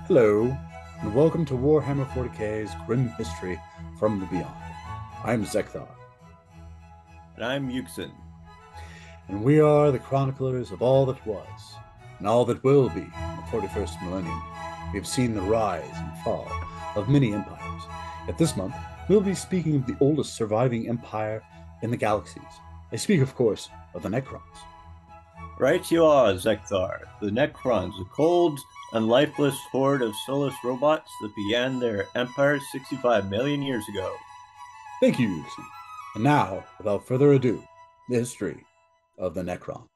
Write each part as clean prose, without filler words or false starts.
Hello, and welcome to Warhammer 40k's Grim History from the Beyond. I'm Zeckthar, And I'm Yuksen. and we are the chroniclers of all that was, and all that will be in the 41st millennium. We have seen the rise and fall of many empires. Yet this month, we'll be speaking of the oldest surviving empire in the galaxies. I speak, of course, of the Necrons. Right you are, Zeckthar. The Necrons, a cold and lifeless horde of soulless robots that began their empire 65 million years ago. Thank you, Yuksen. And now, without further ado, the history of the Necrons.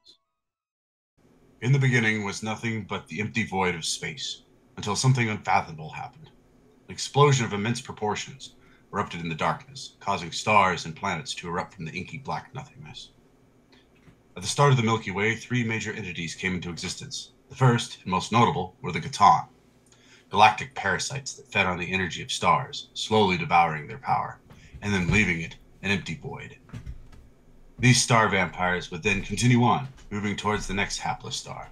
In the beginning was nothing but the empty void of space, until something unfathomable happened. An explosion of immense proportions erupted in the darkness, causing stars and planets to erupt from the inky black nothingness. At the start of the Milky Way, three major entities came into existence. The first, and most notable, were the Catan, galactic parasites that fed on the energy of stars, slowly devouring their power, and then leaving it an empty void. These star vampires would then continue on, moving towards the next hapless star.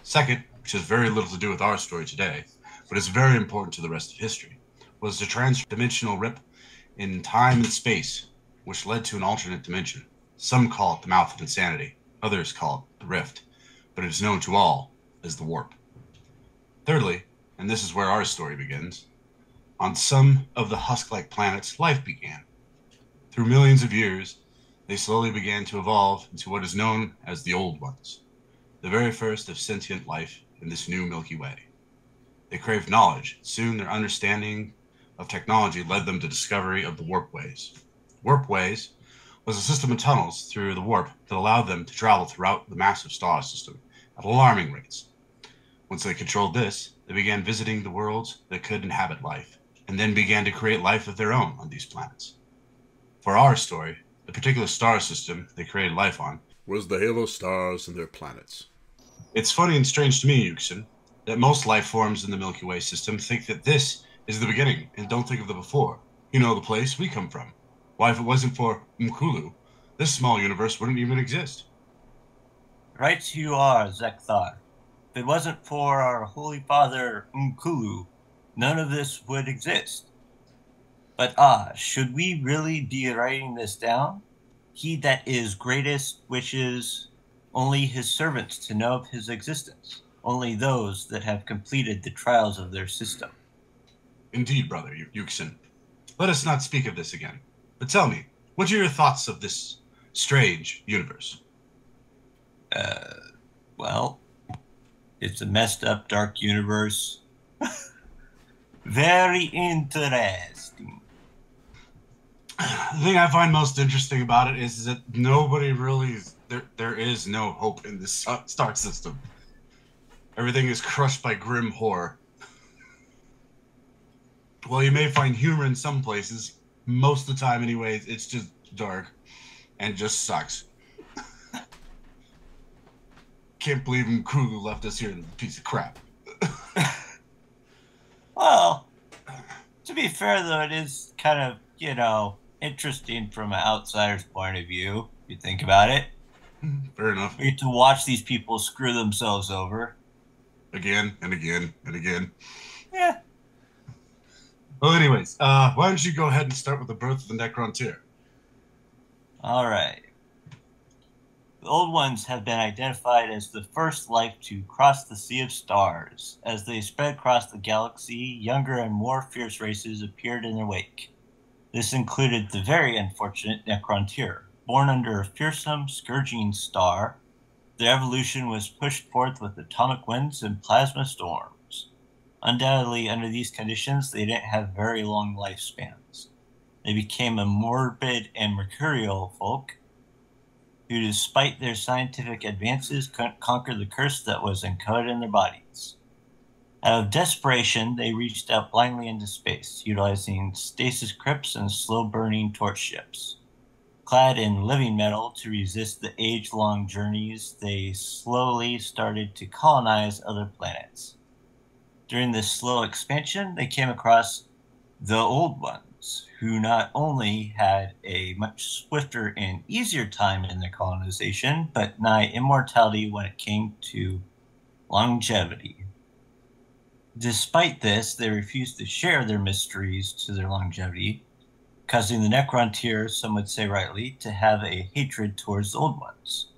Second, which has very little to do with our story today, but is very important to the rest of history, was the transdimensional rip in time and space, which led to an alternate dimension. Some call it the mouth of insanity, others call it the rift, but it is known to all as the warp. Thirdly, and this is where our story begins, on some of the husk-like planets, life began. Through millions of years, they slowly began to evolve into what is known as the Old Ones, the very first of sentient life in this new Milky Way. They craved knowledge. Soon their understanding of technology led them to discovery of the warp ways. Warp ways was a system of tunnels through the warp that allowed them to travel throughout the massive star system at alarming rates. Once they controlled this, they began visiting the worlds that could inhabit life, and then began to create life of their own on these planets. For our story, the particular star system they created life on was the halo stars and their planets. It's funny and strange to me, Yuksen, that most life forms in the Milky Way system think that this is the beginning and don't think of the before. You know, the place we come from. Why, if it wasn't for Mkulu, this small universe wouldn't even exist. Right you are, Zeckthar. If it wasn't for our Holy Father Mkulu, none of this would exist. But should we really be writing this down? He that is greatest wishes only his servants to know of his existence, only those that have completed the trials of their system. Indeed, brother Yuksen. Let us not speak of this again. But tell me, what are your thoughts of this strange universe? Well, it's a messed up, dark universe. Very interesting. The thing I find most interesting about it is that nobody really there is no hope in this star system. Everything is crushed by grim horror. Well, you may find humor in some places. Most of the time, anyways, it's just dark and just sucks. Can't believe Mkulu left us here in a piece of crap. Well, to be fair, though, it is kind of, interesting from an outsider's point of view, if you think about it. Fair enough. We get to watch these people screw themselves over. Again and again and again. Yeah. Well, anyways, why don't you go ahead and start with the birth of the Necron? All right. The Old Ones have been identified as the first life to cross the Sea of Stars. As they spread across the galaxy, younger and more fierce races appeared in their wake. This included the very unfortunate Necron, born under a fearsome, scourging star. Their evolution was pushed forth with atomic winds and plasma storms. Undoubtedly, under these conditions, they didn't have very long lifespans. They became a morbid and mercurial folk who, despite their scientific advances, couldn't conquer the curse that was encoded in their bodies. Out of desperation, they reached out blindly into space, utilizing stasis crypts and slow-burning torch ships. Clad in living metal to resist the age-long journeys, they slowly started to colonize other planets. During this slow expansion, they came across the Old Ones, who not only had a much swifter and easier time in their colonization, but nigh immortality when it came to longevity. Despite this, they refused to share their mysteries to their longevity, causing the Necron, some would say rightly, to have a hatred towards the Old Ones.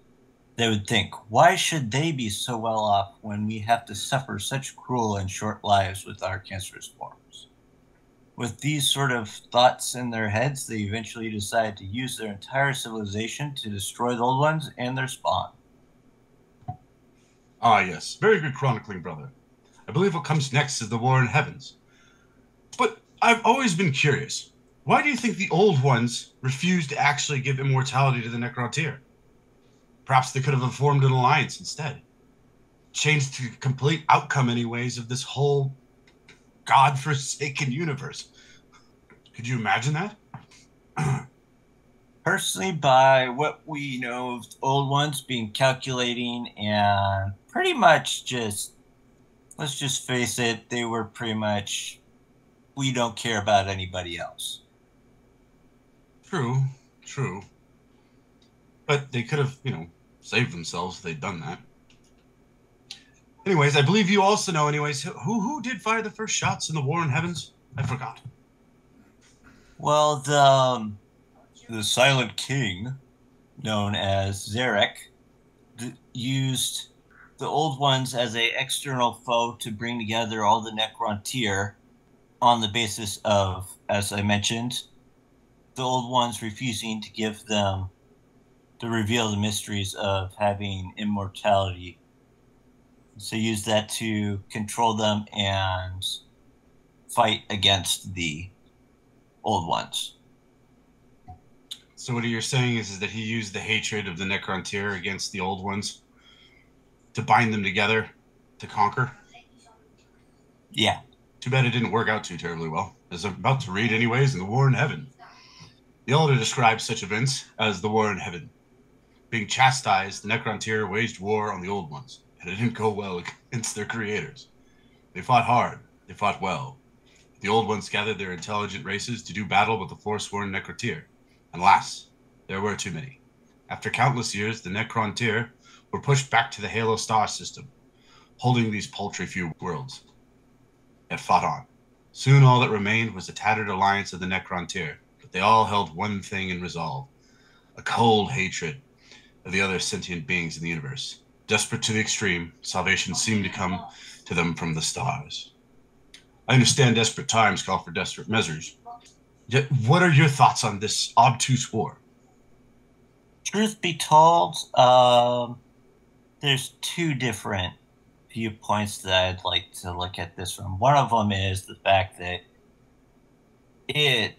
They would think, why should they be so well off when we have to suffer such cruel and short lives with our cancerous forms? With these sort of thoughts in their heads, they eventually decide to use their entire civilization to destroy the Old Ones and their spawn. Ah, yes. Very good chronicling, brother. I believe what comes next is the War in Heavens. But I've always been curious. Why do you think the Old Ones refused to actually give immortality to the Necron? Perhaps they could have formed an alliance instead. Changed the complete outcome, anyways, of this whole God-forsaken universe. Could you imagine that? Personally, by what we know of the Old Ones being calculating and pretty much just, let's just face it, they were pretty much, we don't care about anybody else. True. But they could have, saved themselves if they'd done that. Anyways, I believe you also know, who did fire the first shots in the War in Heavens? I forgot. Well, the Silent King, known as Zarek, used the Old Ones as an external foe to bring together all the Necron on the basis of, as I mentioned, the Old Ones refusing to give them to reveal the mysteries of having immortality. So use that to control them and fight against the Old Ones. So what you're saying is that he used the hatred of the Necron against the Old Ones to bind them together to conquer? Yeah. Too bad it didn't work out too terribly well. As I'm about to read anyways in the War in Heaven. The Elder describes such events as the War in Heaven. Being chastised, the Necron waged war on the Old Ones, and it didn't go well against their creators. They fought hard. They fought well. The Old Ones gathered their intelligent races to do battle with the forsworn Necron. And alas, there were too many. After countless years, the Necron were pushed back to the Halo star system, holding these paltry few worlds. Yet fought on. Soon all that remained was a tattered alliance of the Necron, but they all held one thing in resolve: a cold hatred of the other sentient beings in the universe. Desperate to the extreme, salvation seemed to come to them from the stars. I understand desperate times call for desperate measures. Yet, what are your thoughts on this obtuse war? Truth be told, there's two different viewpoints that I'd like to look at this from. One of them is the fact that it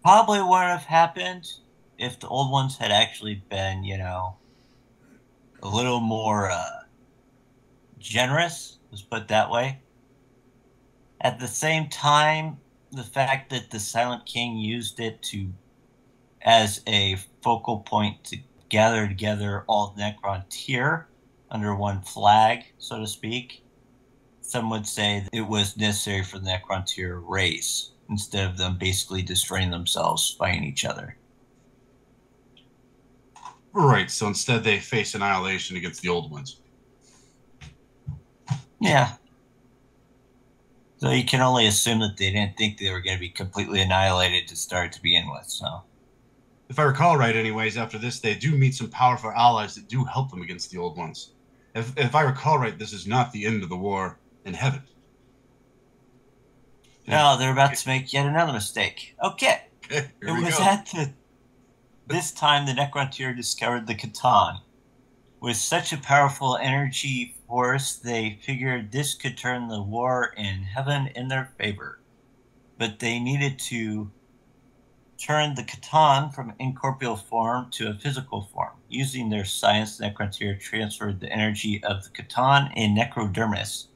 probably wouldn't have happened if the Old Ones had actually been, a little more generous, let's put it that way. At the same time, the fact that the Silent King used it as a focal point to gather together all the Necron under one flag, so to speak, some would say that it was necessary for the Necron race instead of them basically destroying themselves, fighting each other. Right, so instead they face annihilation against the Old Ones. Yeah. So you can only assume that they didn't think they were going to be completely annihilated to start to begin with, so. If I recall right, anyways, after this, they do meet some powerful allies that do help them against the Old Ones. If I recall right, this is not the end of the War in Heaven. No, they're about to make yet another mistake. Okay. Here It we was go. at this time the Necron discovered the Catan. With such a powerful energy force, they figured this could turn the War in Heaven in their favor. But they needed to turn the Catan from incorporeal form to a physical form. Using their science, the Necron transferred the energy of the Catan in necrodermis,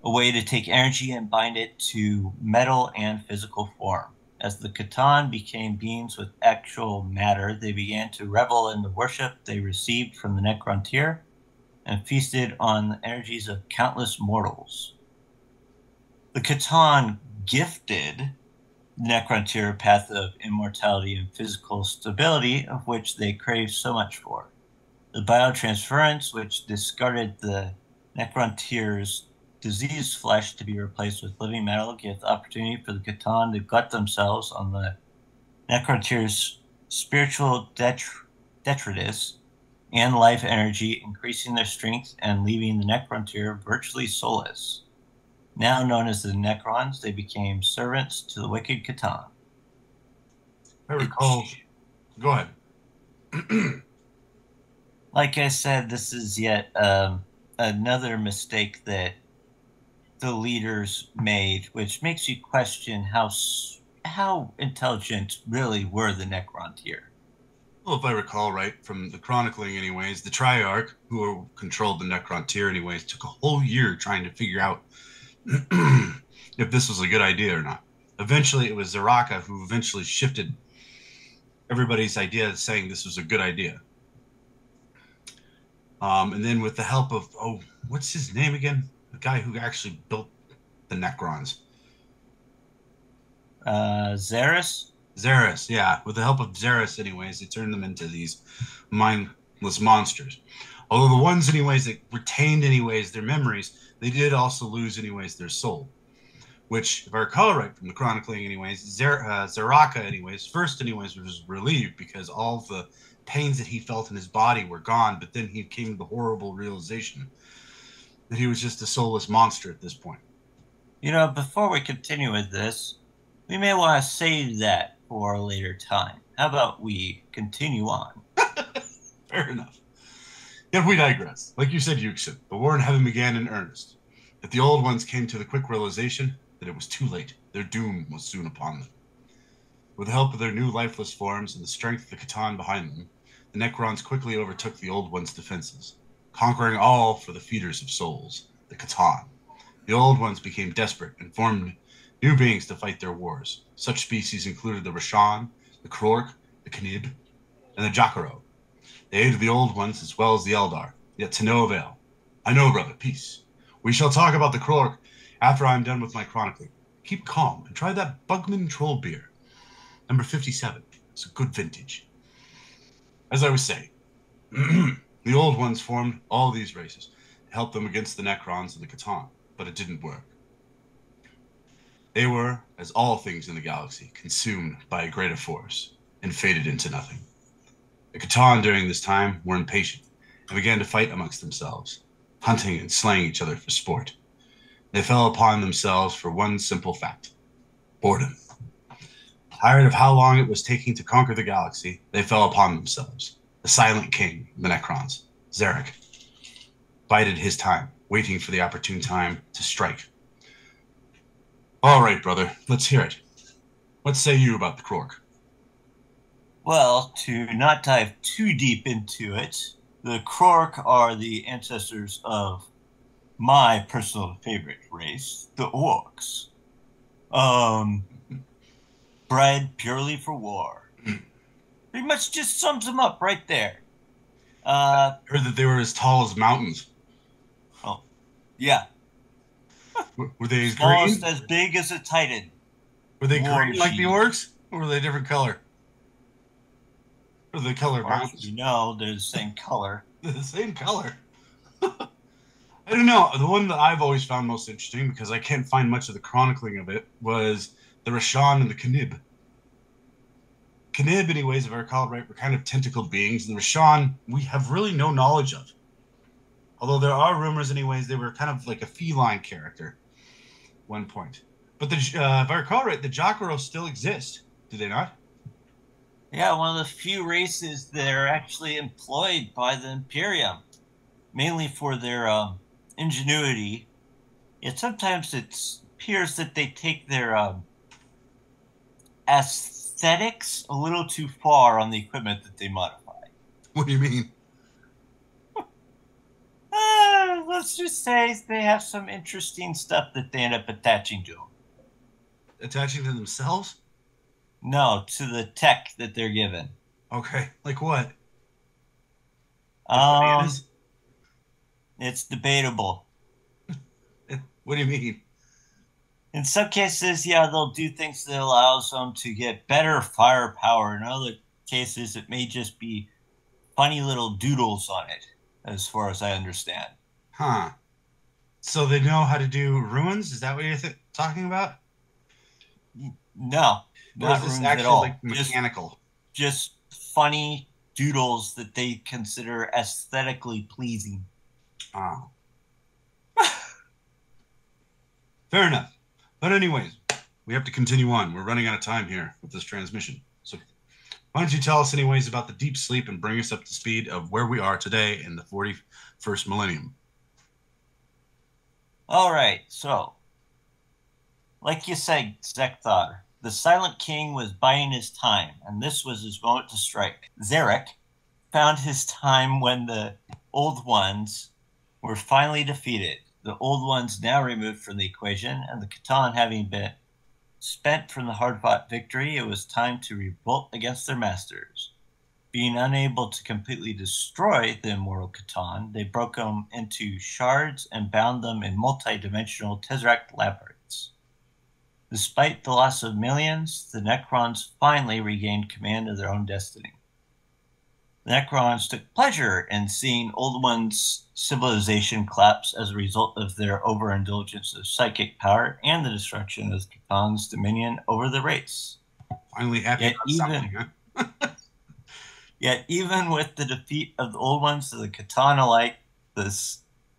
a way to take energy and bind it to metal and physical form. As the Catan became beings with actual matter, they began to revel in the worship they received from the Necron and feasted on the energies of countless mortals. The Catan gifted the Necron a path of immortality and physical stability, of which they craved so much for. The biotransference, which discarded the Necron diseased flesh to be replaced with living metal gives the opportunity for the Catan to gut themselves on the Necrontier's spiritual detritus and life energy, increasing their strength and leaving the Necrontier virtually soulless. Now known as the Necrons, they became servants to the wicked Catan. I recall. Go ahead. Like I said, this is yet another mistake that the leaders made, which makes you question how intelligent really were the Necrontier. Well, if I recall right from the chronicling, anyways, the Triarch, who controlled the Necrontier, anyways, took a whole year trying to figure out if this was a good idea or not. Eventually, it was Zaraka who eventually shifted everybody's idea, saying this was a good idea. And then with the help of, what's his name again? The guy who actually built the Necrons. Xeris? Xeris, yeah. With the help of Xeris, anyways, they turned them into these mindless monsters. Although the ones, anyways, that retained, anyways, their memories, they did also lose, anyways, their soul. Which, if I recall right from the chronicling, anyways, Zaraka, anyways, first, anyways, was relieved because all of the pains that he felt in his body were gone, but then he came to the horrible realization that he was just a soulless monster at this point. You know, before we continue with this, we may want to save that for a later time. How about we continue on? Fair enough. Yet we digress. Like you said, Yuksen, the war in heaven began in earnest. That the old ones came to the quick realization that it was too late. Their doom was soon upon them. With the help of their new lifeless forms and the strength of the Catan behind them, the Necrons quickly overtook the old ones' defenses, conquering all for the feeders of souls, the Catan. The old ones became desperate and formed new beings to fight their wars. Such species included the Rashan, the Krork, the Knib, and the Jakaro. They aided the old ones as well as the Eldar, yet to no avail. I know, brother, peace. We shall talk about the Krork after I am done with my chronicling. Keep calm and try that Bugman Troll beer. Number 57. It's a good vintage. As I was saying, the old ones formed all these races to help them against the Necrons and the Catan, but it didn't work. They were, as all things in the galaxy, consumed by a greater force and faded into nothing. The Catan during this time were impatient and began to fight amongst themselves, hunting and slaying each other for sport. They fell upon themselves for one simple fact: boredom. Tired of how long it was taking to conquer the galaxy, they fell upon themselves. The silent king, the Necrons, Zarek, bided his time, waiting for the opportune time to strike. All right, brother, let's hear it. What say you about the Krork? Well, to not dive too deep into it, the Krork are the ancestors of my personal favorite race, the Orcs. Bred purely for war. Pretty much just sums them up right there. Heard that they were as tall as mountains. Oh, yeah. Were they Smallest green? as big as a Titan. Were they War green like the machine. orcs? Or were they a different color? Or the color of mountains? You know, they're the same color. They're the same color. I don't know. The one that I've always found most interesting, because I can't find much of the chronicling of it, was the Rashan and the Knib. Knib, anyways, if I recall right, were kind of tentacled beings. And the Rashan, we have really no knowledge of. Although there are rumors, anyways, they were kind of like a feline character at one point. But if I recall right, the Jakaro still exist. Do they not? Yeah, one of the few races that are actually employed by the Imperium, mainly for their ingenuity. Yet sometimes it appears that they take their aesthetics a little too far on the equipment that they modify. What do you mean? Let's just say they have some interesting stuff that they end up attaching to them. Attaching to themselves? No, to the tech that they're given. Okay, like what? It's debatable. What do you mean? In some cases, yeah, they'll do things that allows them to get better firepower. In other cases, it may just be funny little doodles on it, as far as I understand. Huh. So they know how to do ruins? Is that what you're talking about? No, Or is not this runes at actually like all. mechanical? Just funny doodles that they consider aesthetically pleasing. Oh, fair enough. But anyways, we have to continue on. We're running out of time here with this transmission. So why don't you tell us anyways about the deep sleep and bring us up to speed of where we are today in the 41st millennium? All right, so like you said, Zeckthar, the Silent King was biding his time, and this was his moment to strike. Zarek found his time when the Old Ones were finally defeated. The Old Ones now removed from the equation, and the Catan having been spent from the hard-fought victory, it was time to revolt against their masters. Being unable to completely destroy the immortal Catan, they broke them into shards and bound them in multi-dimensional Tesseract labyrinths. Despite the loss of millions, the Necrons finally regained command of their own destiny. The Necrons took pleasure in seeing Old One's civilization collapse as a result of their overindulgence of psychic power and the destruction of Catan's dominion over the race. Finally happy about something, huh? Yet even with the defeat of the Old Ones to the Catan alike, the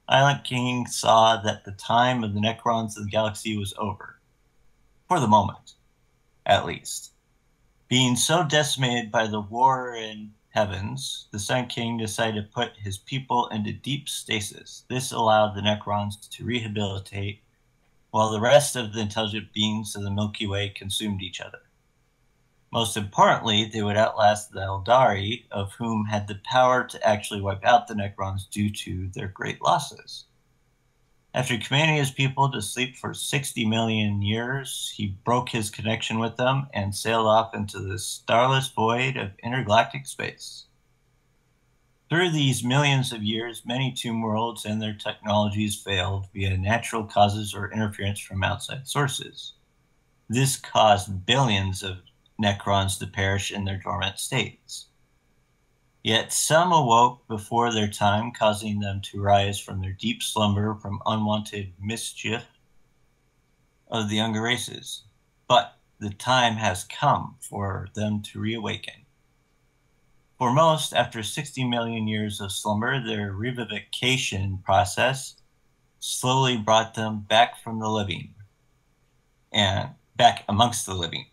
Silent King saw that the time of the Necrons of the galaxy was over. For the moment, at least. Being so decimated by the war in heavens, the Sun King decided to put his people into deep stasis. This allowed the Necrons to rehabilitate, while the rest of the intelligent beings of the Milky Way consumed each other. Most importantly, they would outlast the Eldari, of whom had the power to actually wipe out the Necrons due to their great losses. After commanding his people to sleep for 60 million years, he broke his connection with them and sailed off into the starless void of intergalactic space. Through these millions of years, many tomb worlds and their technologies failed via natural causes or interference from outside sources. This caused billions of Necrons to perish in their dormant states. Yet some awoke before their time, causing them to rise from their deep slumber from unwanted mischief of the younger races. But the time has come for them to reawaken. For most, after 60 million years of slumber, their revivification process slowly brought them back from the living and back amongst the living,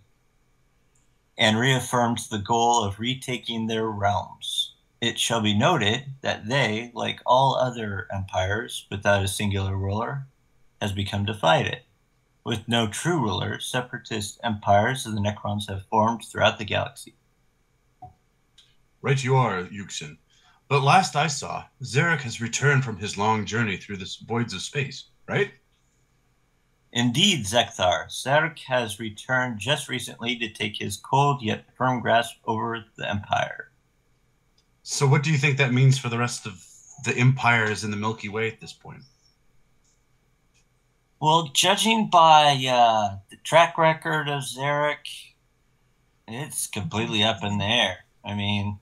and reaffirmed the goal of retaking their realms. It shall be noted that they, like all other empires without a singular ruler, has become divided. With no true ruler, separatist empires of the Necrons have formed throughout the galaxy. Right you are, Yuksen. But last I saw, Zarek has returned from his long journey through the voids of space, right? Indeed, Zeckthar, Zarek has returned just recently to take his cold yet firm grasp over the Empire. So what do you think that means for the rest of the empires in the Milky Way at this point? Well, judging by the track record of Zarek, it's completely up in the air. I mean,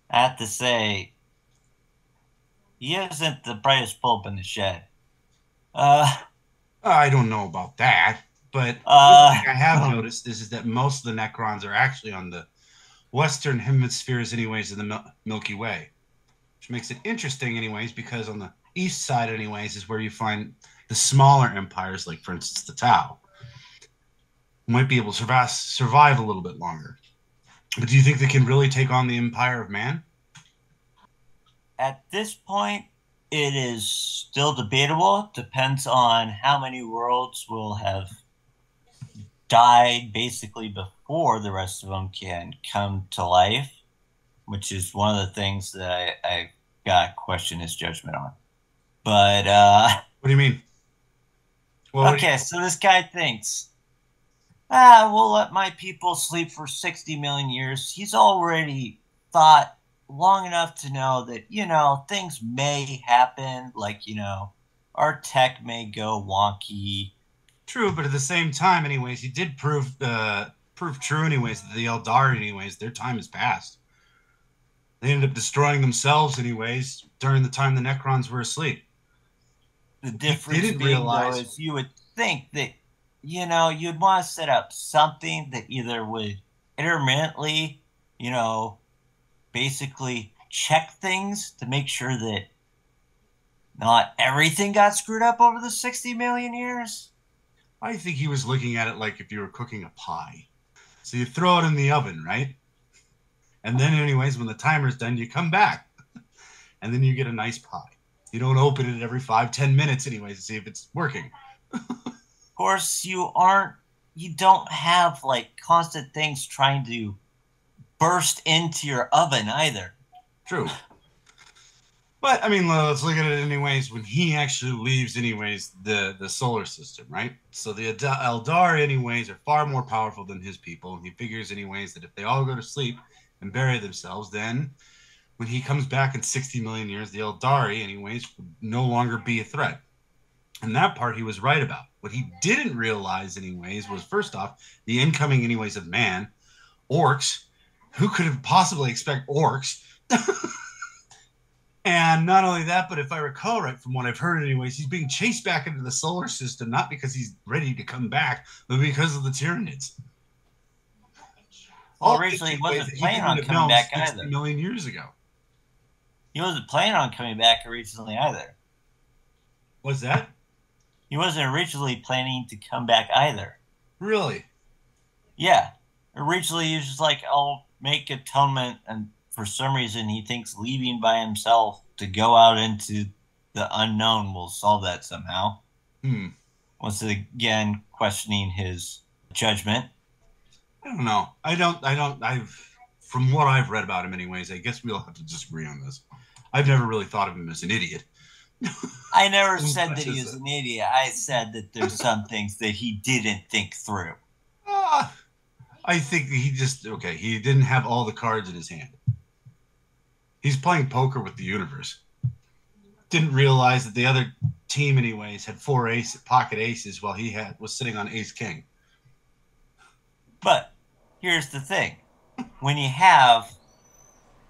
I have to say, he isn't the brightest bulb in the shed. I don't know about that, but one thing I have noticed is that most of the Necrons are actually on the western hemispheres anyways of the Milky Way, which makes it interesting anyways, because on the east side anyways is where you find the smaller empires, like for instance the Tau, who might be able to survive a little bit longer. But do you think they can really take on the Empire of Man? At this point, it is still debatable. Depends on how many worlds will have died basically before the rest of them can come to life, which is one of the things that I got to question his judgment on. But, what do you mean? Well, okay, so this guy thinks, we'll let my people sleep for 60 million years. He's already thought long enough to know that, things may happen, like, our tech may go wonky. True, but at the same time, anyways, he did prove true, anyways, that the Eldari, anyways, their time has passed. They ended up destroying themselves, anyways, during the time the Necrons were asleep. The difference didn't being, realize- though, is you would think that, you'd want to set up something that either would intermittently, basically check things to make sure that not everything got screwed up over the 60 million years. I think he was looking at it like if you were cooking a pie. So you throw it in the oven, right? And then anyways, when the timer's done, you come back. And then you get a nice pie. You don't open it every 5-10 minutes anyways to see if it's working. Of course, you don't have like constant things trying to burst into your oven either. True. But I mean, let's look at it anyways. When he actually leaves anyways the solar system, right? So the Eldar anyways are far more powerful than his people. And he figures anyways that if they all go to sleep and bury themselves, then when he comes back in 60 million years, the Eldari anyways would no longer be a threat. And that part he was right about. What he didn't realize anyways was, first off, the incoming anyways of man, orcs. Who could have possibly expect orcs? And not only that, but if I recall right from what I've heard anyways, he's being chased back into the solar system, not because he's ready to come back, but because of the Tyranids. Well, originally he wasn't planning on coming back either. 60 million years ago. He wasn't planning on coming back originally either. What's that? He wasn't originally planning to come back either. Really? Yeah. Originally he was just like, I'll make atonement, and for some reason he thinks leaving by himself to go out into the unknown will solve that somehow. Once again questioning his judgment. I don't know. From what I've read about him anyways, I guess we'll have to disagree on this. I've never really thought of him as an idiot. I never said that he was an idiot. I said that there's some things that he didn't think through. I think he didn't have all the cards in his hand. He's playing poker with the universe. Didn't realize that the other team anyways had 4 pocket aces while he was sitting on ace king. But here's the thing. When you have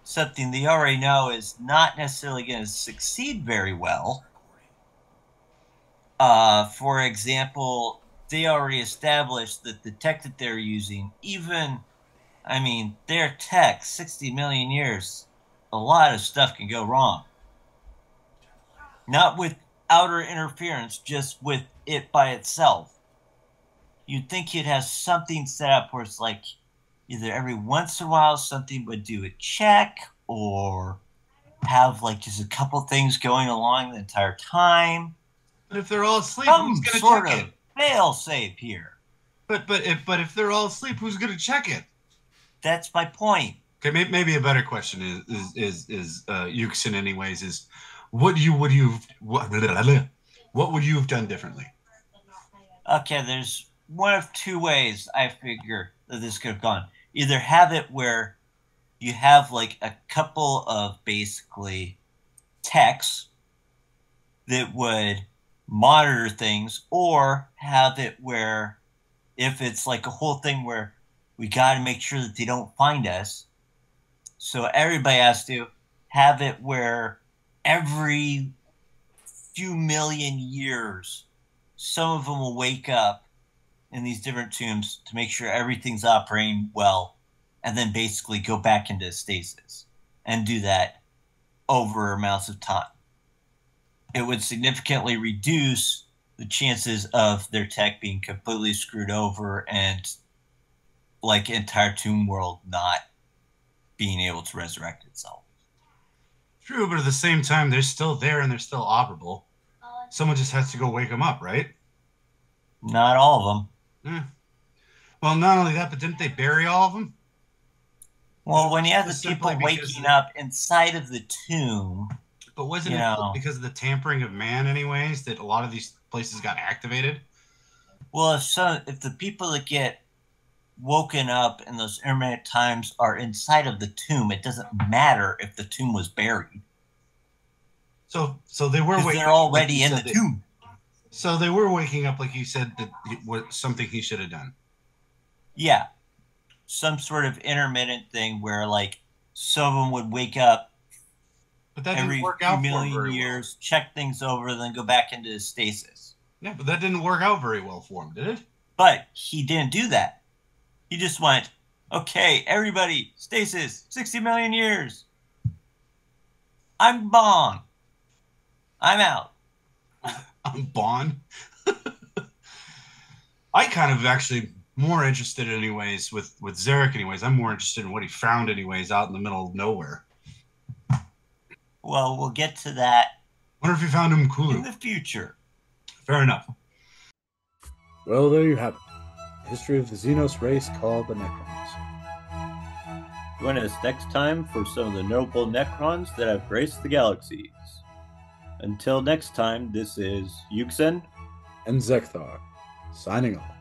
something that you already know is not necessarily going to succeed very well, for example, they already established that the tech that they're using, their tech, 60 million years, a lot of stuff can go wrong. Not with outer interference, just with it by itself. You'd think you'd have something set up where it's like either every once in a while something would do a check, or have like just a couple things going along the entire time. But if they're all asleep, who's going to check it? Fail safe here. But if they're all asleep, who's going to check it? That's my point. Okay, maybe a better question is Yuksen anyways, is what would you have done differently? Okay, there's one of two ways I figure that this could have gone. Either have it where you have like a couple of basically techs that would monitor things, or have it where if it's like a whole thing where we got to make sure that they don't find us, so everybody has to have it where every few million years some of them will wake up in these different tombs to make sure everything's operating well, and then basically go back into stasis and do that over amounts of time. It would significantly reduce the chances of their tech being completely screwed over and like entire tomb world not being able to resurrect itself. True, but at the same time, they're still there and they're still operable. Someone just has to go wake them up, right? Not all of them. Well, not only that, but didn't they bury all of them? Well, when you have the people waking up inside of the tomb... But wasn't it because of the tampering of man anyways that a lot of these places got activated? Well, if the people that get woken up in those intermittent times are inside of the tomb, it doesn't matter if the tomb was buried. So they were waking up. They're already in the tomb. So they were waking up, like you said, that it was something he should have done. Yeah. Some sort of intermittent thing where, like, some of them would wake up But that every didn't work few out for him million very years, check things over, then go back into stasis. well. Yeah, but that didn't work out very well for him, did it? But he didn't do that. He just went, okay, everybody, stasis, 60 million years. I'm Bond. I'm out. I'm Bond. I kind of actually more interested anyways with Zarek anyways. I'm more interested in what he found anyways out in the middle of nowhere. Well, we'll get to that Wonder if he found him in Kulu. the future. Fair enough. Well, there you have it. The history of the Xenos race called the Necrons. Join us next time for some of the notable Necrons that have graced the galaxies. Until next time, this is Yuksen And Zeckthar, signing off.